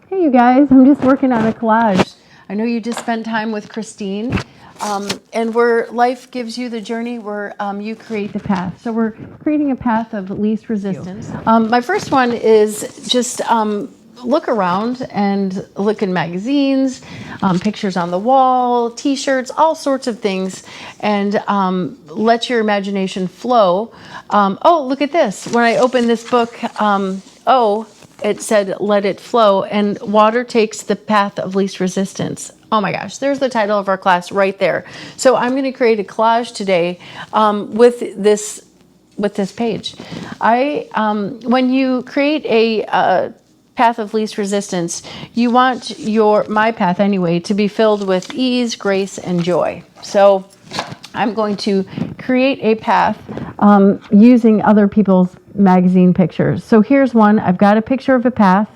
Hey you guys, I'm just working on a collage. I know you just spent time with Christine, and where life gives you the journey, where you create the path. So we're creating a path of least resistance. My first one is just look around and look in magazines, pictures on the wall, t-shirts, all sorts of things, and let your imagination flow. Oh, look at this. When I opened this book, it said, let it flow, and water takes the path of least resistance. Oh my gosh, there's the title of our class right there. So I'm going to create a collage today with this page. When you create a path of least resistance, you want my path anyway, to be filled with ease, grace, and joy. So I'm going to create a path using other people's magazine pictures. So here's one. I've got a picture of a path.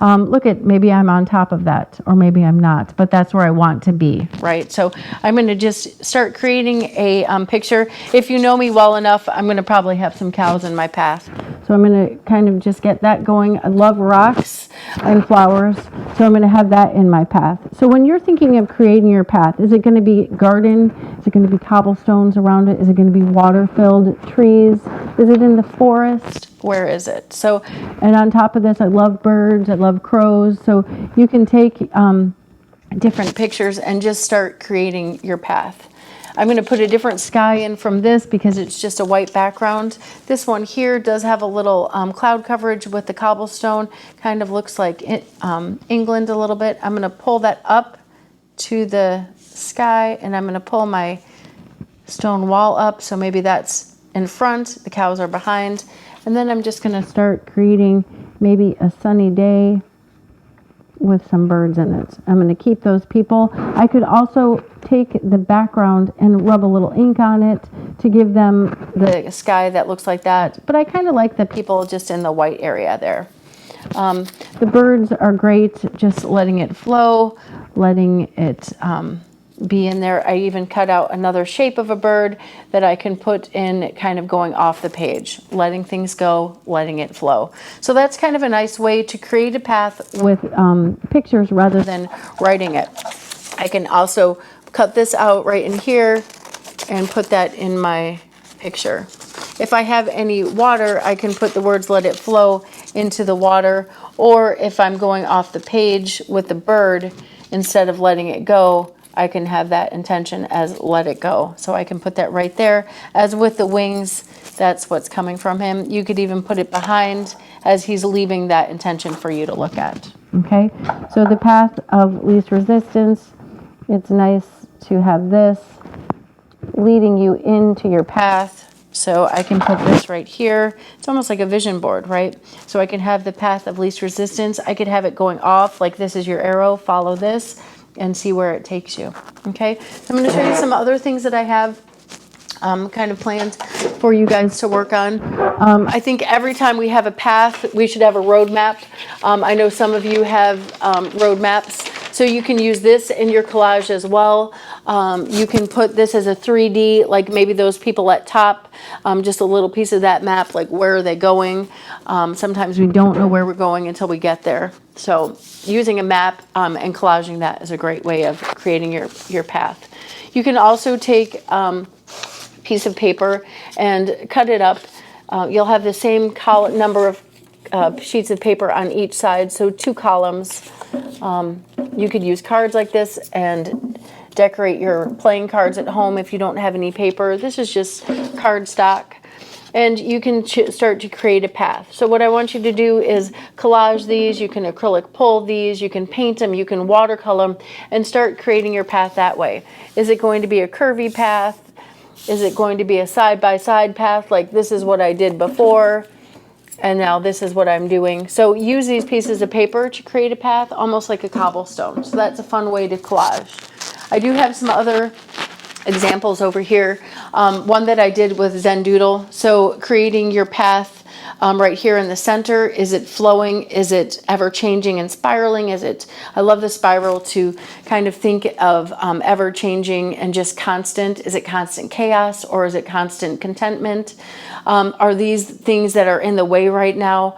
Look at, maybe I'm on top of that, or maybe I'm not, but that's where I want to be, right? So I'm going to just start creating a picture. If you know me well enough, I'm going to probably have some cows in my path. So I'm going to kind of just get that going. I love rocks and flowers, so I'm going to have that in my path. So when you're thinking of creating your path, is it going to be garden? Is it going to be cobblestones around it? Is it going to be water-filled trees? Is it in the forest? Where is it? So, and on top of this, I love birds. I love crows. So you can take different pictures and just start creating your path. I'm going to put a different sky in from this because it's just a white background. This one here does have a little cloud coverage with the cobblestone. Kind of looks like England a little bit. I'm going to pull that up to the sky, and I'm going to pull my stone wall up. So maybe that's in front, the cows are behind. And then I'm just going to start creating maybe a sunny day with some birds in it. I'm going to keep those people. I could also take the background and rub a little ink on it to give them the sky that looks like that. But I kind of like the people just in the white area there. The birds are great, just letting it flow, letting it be in there. I even cut out another shape of a bird that I can put in, kind of going off the page, letting things go, letting it flow. So that's kind of a nice way to create a path with pictures rather than writing it. I can also cut this out right in here and put that in my picture. If I have any water, I can put the words let it flow into the water, or if I'm going off the page with the bird, instead of letting it go, I can have that intention as let it go. So I can put that right there. As with the wings, that's what's coming from him. You could even put it behind as he's leaving that intention for you to look at. Okay, so the path of least resistance, it's nice to have this leading you into your path. So I can put this right here. It's almost like a vision board, right? So I can have the path of least resistance. I could have it going off like this is your arrow, follow this, and see where it takes you. Okay, so I'm going to show you some other things that I have kind of planned for you guys to work on. I think every time we have a path, we should have a roadmap. I know some of you have roadmaps, so you can use this in your collage as well. You can put this as a 3D, like maybe those people at top, just a little piece of that map, like where are they going? Sometimes we don't know where we're going until we get there. So using a map and collaging that is a great way of creating your path. You can also take piece of paper and cut it up. You'll have the same number of sheets of paper on each side, so 2 columns. You could use cards like this and decorate your playing cards at home if you don't have any paper. This is just cardstock. And you can start to create a path. So what I want you to do is collage these. You can acrylic pull these. You can paint them. You can watercolor them and start creating your path that way. Is it going to be a curvy path? Is it going to be a side-by-side path? Like this is what I did before, and now this is what I'm doing. So use these pieces of paper to create a path, almost like a cobblestone. So that's a fun way to collage. I do have some other examples over here. One that I did with Zen Doodle. So creating your path right here in the center? Is it flowing? Is it ever changing and spiraling? I love the spiral to kind of think of ever changing and just constant. Is it constant chaos or is it constant contentment? Are these things that are in the way right now?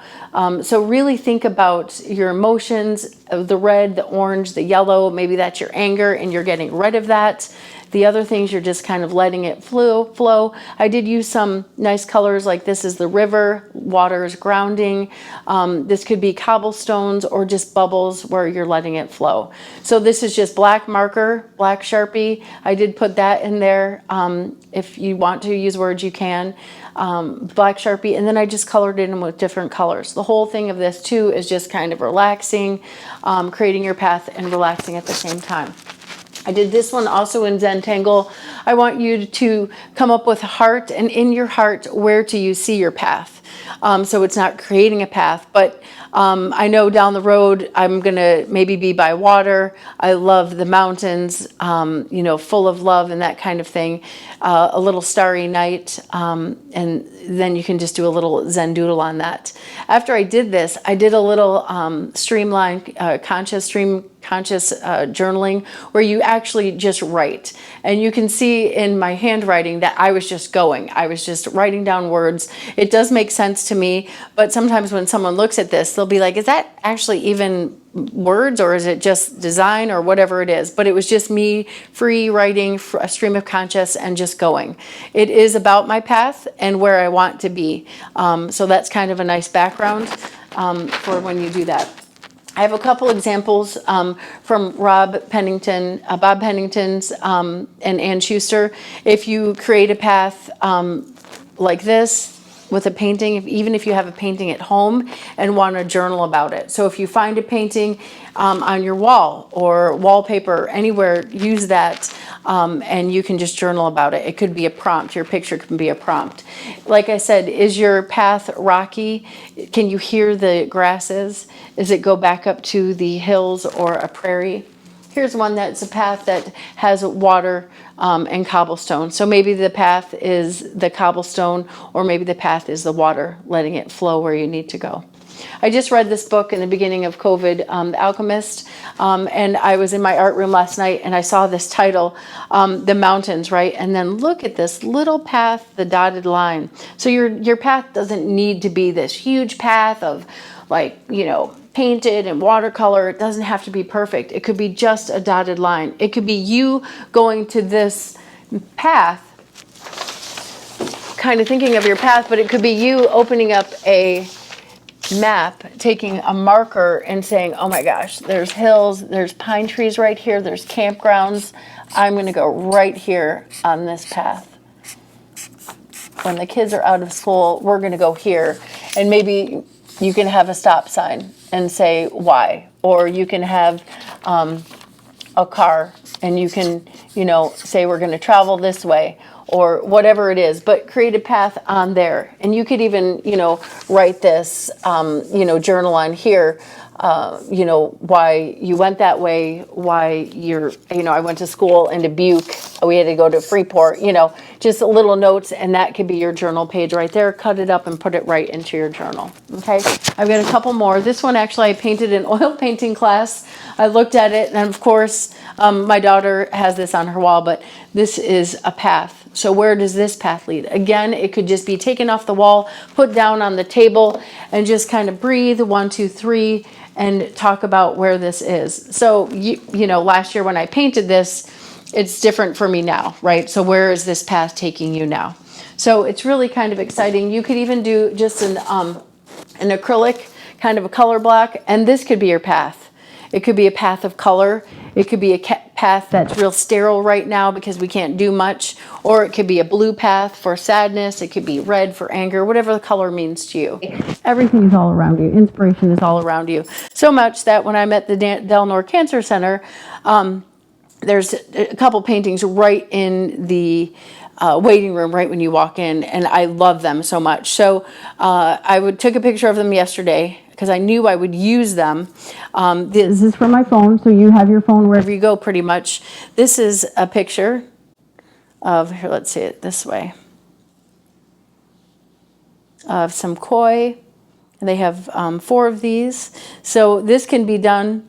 So really think about your emotions, the red, the orange, the yellow. Maybe that's your anger and you're getting rid of that. The other things, you're just kind of letting it flow. I did use some nice colors, like this is the river, water is grounding. This could be cobblestones or just bubbles where you're letting it flow. So this is just black marker, black Sharpie. I did put that in there. If you want to use words, you can. Black Sharpie, and then I just colored it in with different colors. The whole thing of this too is just kind of relaxing, creating your path and relaxing at the same time. I did this one also in Zentangle. I want you to come up with a heart, and in your heart, where do you see your path? So it's not creating a path, but I know down the road I'm gonna maybe be by water. I love the mountains, you know, full of love and that kind of thing. A little starry night, and then you can just do a little Zen doodle on that. After I did this, I did a little streamline, conscious journaling where you actually just write. And you can see in my handwriting that I was just going. I was just writing down words. It does make sense to me, but sometimes when someone looks at this, they'll be like, is that actually even words or is it just design or whatever it is? But it was just me free writing a stream of conscious and just going. It is about my path and where I want to be. So that's kind of a nice background for when you do that. I have a couple examples from Bob Pennington's and Ann Schuster. If you create a path like this with a painting, even if you have a painting at home and want to journal about it. So if you find a painting on your wall or wallpaper, anywhere, use that and you can just journal about it. It could be a prompt. Your picture can be a prompt. Like I said, is your path rocky? Can you hear the grasses? Does it go back up to the hills or a prairie? Here's one that's a path that has water and cobblestone. So maybe the path is the cobblestone, or maybe the path is the water, letting it flow where you need to go. I just read this book in the beginning of COVID, The Alchemist, and I was in my art room last night and I saw this title, The Mountains, right? And then look at this little path, the dotted line. So your path doesn't need to be this huge path of, like, you know, painted and watercolor. It doesn't have to be perfect. It could be just a dotted line. It could be you going to this path, kind of thinking of your path, but it could be you opening up a map, taking a marker and saying, oh my gosh, there's hills, there's pine trees right here, there's campgrounds. I'm going to go right here on this path. When the kids are out of school, we're going to go here. And maybe you can have a stop sign and say why, or you can have a car and you can, you know, say we're going to travel this way, or whatever it is, but create a path on there. And you could even, you know, write this, you know, journal on here, you know, why you went that way, why you're, you know, I went to school in Dubuque, we had to go to Freeport, you know, just little notes, and that could be your journal page right there. Cut it up and put it right into your journal. Okay, I've got a couple more. This one actually I painted in oil painting class. I looked at it, and of course, my daughter has this on her wall, but this is a path. So where does this path lead? Again, it could just be taken off the wall, put down on the table, and just kind of breathe, 1, 2, 3, and talk about where this is. So, you know, last year when I painted this, it's different for me now, right? So where is this path taking you now? So it's really kind of exciting. You could even do just an acrylic, kind of a color block, and this could be your path. It could be a path of color. It could be a path that's real sterile right now because we can't do much. Or it could be a blue path for sadness. It could be red for anger, whatever the color means to you. Everything is all around you. Inspiration is all around you. So much that when I'm at the Del Nor Cancer Center, there's a couple paintings right in the waiting room right when you walk in, and I love them so much. So I took a picture of them yesterday because I knew I would use them. This is from my phone, so you have your phone wherever you go pretty much. This is a picture of, here, let's see it this way. some koi. They have 4 of these. So this can be done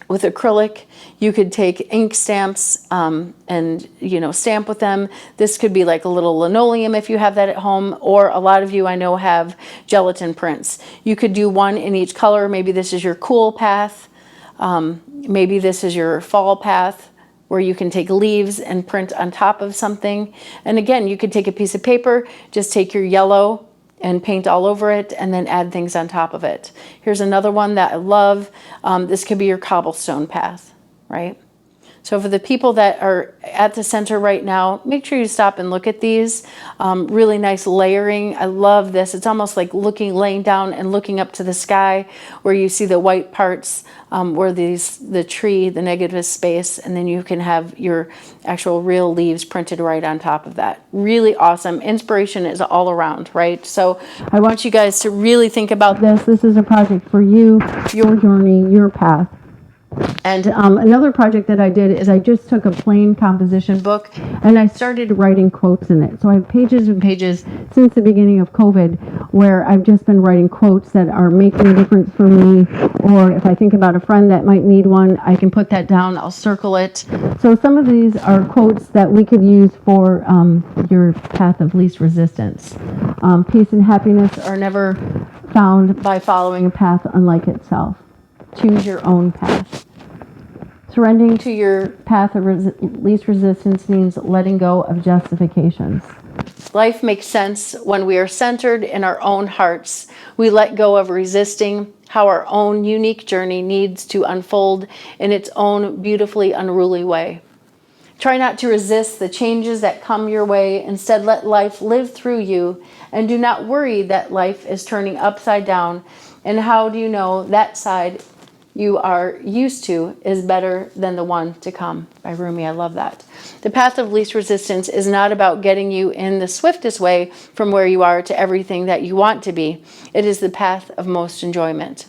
with acrylic. You could take ink stamps and, you know, stamp with them. This could be like a little linoleum if you have that at home, or a lot of you I know have gelatin prints. You could do one in each color. Maybe this is your cool path. Maybe this is your fall path, where you can take leaves and print on top of something. And again, you could take a piece of paper, just take your yellow and paint all over it, and then add things on top of it. Here's another one that I love. This could be your cobblestone path, right? So for the people that are at the center right now, make sure you stop and look at these. Really nice layering. I love this. It's almost like laying down and looking up to the sky, where you see the white parts, where the tree, the negative space, and then you can have your actual real leaves printed right on top of that. Really awesome. Inspiration is all around, right? So I want you guys to really think about this. This is a project for you, your journey, your path. And another project that I did is I just took a plain composition book and I started writing quotes in it. So I have pages and pages since the beginning of COVID where I've just been writing quotes that are making a difference for me. Or if I think about a friend that might need one, I can put that down, I'll circle it. So some of these are quotes that we could use for your path of least resistance. Peace and happiness are never found by following a path unlike itself. Choose your own path. Surrendering to your path of least resistance means letting go of justifications. Life makes sense when we are centered in our own hearts. We let go of resisting how our own unique journey needs to unfold in its own beautifully unruly way. Try not to resist the changes that come your way. Instead, let life live through you, and do not worry that life is turning upside down. And how do you know that side you are used to is better than the one to come? By Rumi. I love that. The path of least resistance is not about getting you in the swiftest way from where you are to everything that you want to be. It is the path of most enjoyment.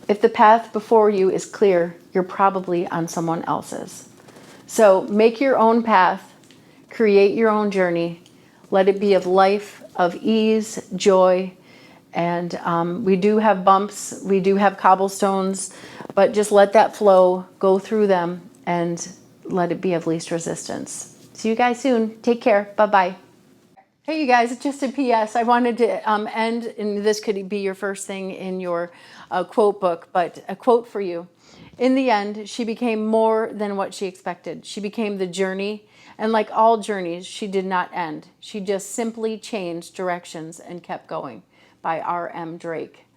If the path before you is clear, you're probably on someone else's. So make your own path, create your own journey. Let it be of life, of ease, joy. And we do have bumps, we do have cobblestones, but just let that flow, go through them, and let it be of least resistance. See you guys soon. Take care. Bye-bye. Hey, you guys, just a PS. I wanted to end, and this could be your first thing in your quote book, but a quote for you. In the end, she became more than what she expected. She became the journey, and like all journeys, she did not end. She just simply changed directions and kept going. By R.M. Drake.